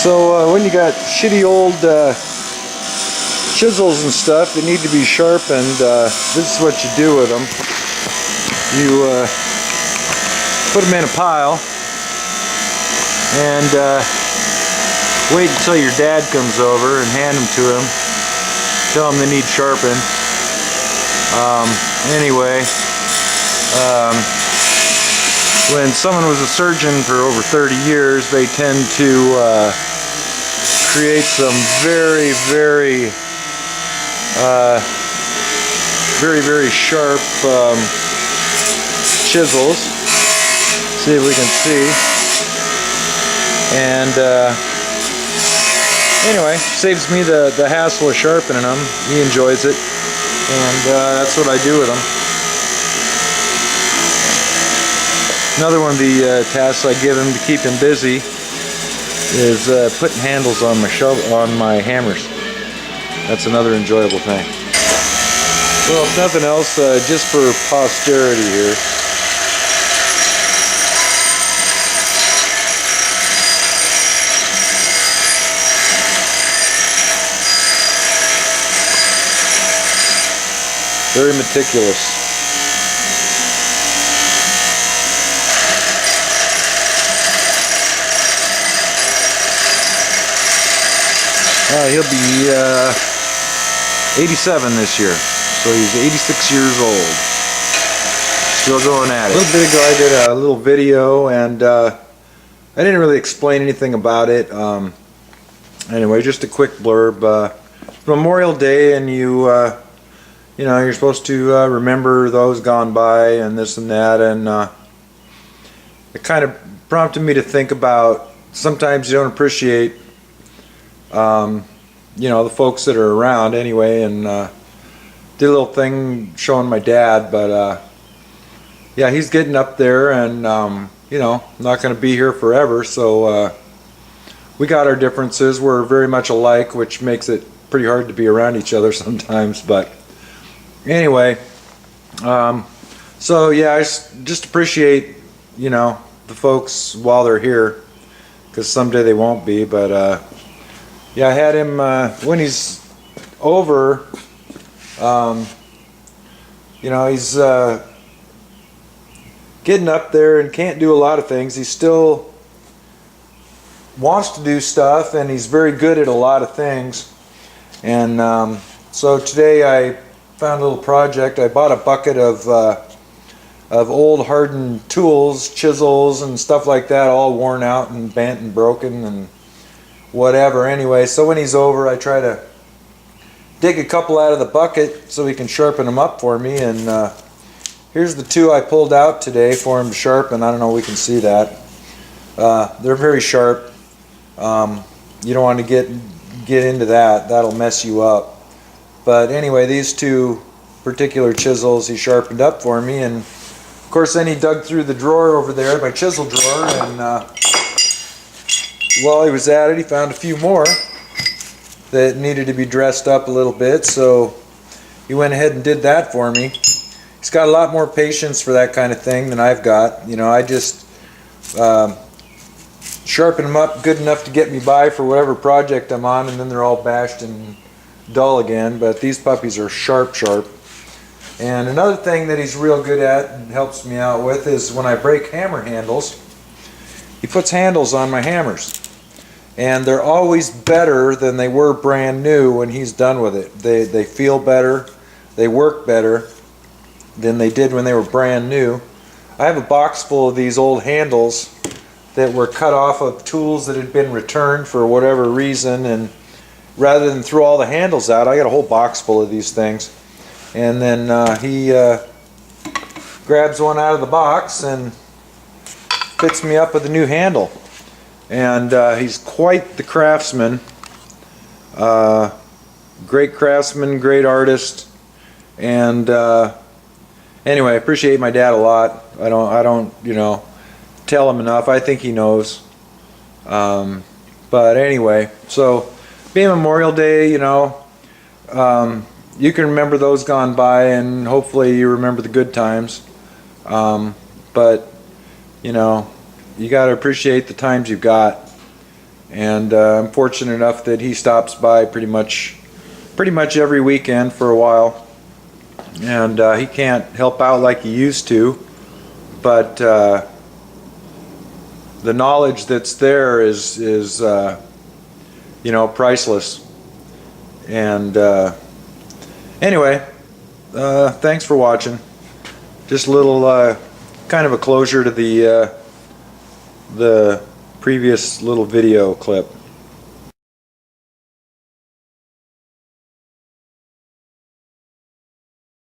So when you got shitty old chisels and stuff that need to be sharpened, this is what you do with them. You put them in a pile and wait until your dad comes over and hand them to him. Tell him they need sharpened. Anyway, when someone was a surgeon for over 30 years, they tend to create some very sharp chisels. See if we can see. And anyway, saves me the hassle of sharpening them. He enjoys it, and that's what I do with them. Another one of the tasks I give him to keep him busy is putting handles on my hammers. That's another enjoyable thing. Well, if nothing else, just for posterity here. Very meticulous. He'll be 87 this year, so he's 86 years old. Still going at it. A little bit ago I did a little video, and I didn't really explain anything about it. Anyway, just a quick blurb. Memorial Day, and you know, you're supposed to remember those gone by and this and that, and it kind of prompted me to think about sometimes you don't appreciate you know, the folks that are around anyway, and did a little thing showing my dad, but yeah, he's getting up there, and you know, not going to be here forever, so we got our differences. We're very much alike, which makes it pretty hard to be around each other sometimes, but anyway, so yeah, I just appreciate, you know, the folks while they're here, because someday they won't be, but yeah, I had him, when he's over, you know, he's getting up there and can't do a lot of things. He still wants to do stuff, and he's very good at a lot of things. And so today I found a little project. I bought a bucket of old hardened tools, chisels and stuff like that, all worn out and bent and broken and whatever. Anyway, so when he's over, I try to dig a couple out of the bucket so he can sharpen them up for me. And here's the two I pulled out today for him to sharpen. I don't know if we can see that. They're very sharp. You don't want to get into that. That'll mess you up. But anyway, these two particular chisels he sharpened up for me, and of course then he dug through the drawer over there, my chisel drawer, and while he was at it, he found a few more that needed to be dressed up a little bit, so he went ahead and did that for me. He's got a lot more patience for that kind of thing than I've got. You know, I just sharpen them up good enough to get me by for whatever project I'm on, and then they're all bashed and dull again. But these puppies are sharp. And another thing that he's real good at and helps me out with is when I break hammer handles, he puts handles on my hammers. And they're always better than they were brand new when he's done with it. They feel better, they work better than they did when they were brand new. I have a box full of these old handles that were cut off of tools that had been returned for whatever reason, and rather than throw all the handles out, I got a whole box full of these things. And then he grabs one out of the box and fits me up with a new handle. And he's quite the craftsman. Great craftsman, great artist. And anyway, I appreciate my dad a lot. I don't, you know, tell him enough. I think he knows. But anyway, so being Memorial Day, you know, you can remember those gone by, and hopefully you remember the good times. But you know, you got to appreciate the times you've got. and I'm fortunate enough that he stops by pretty much every weekend for a while. And he can't help out like he used to, but the knowledge that's there is you know, priceless. And anyway, thanks for watching. Just a little kind of a closure to the previous little video clip.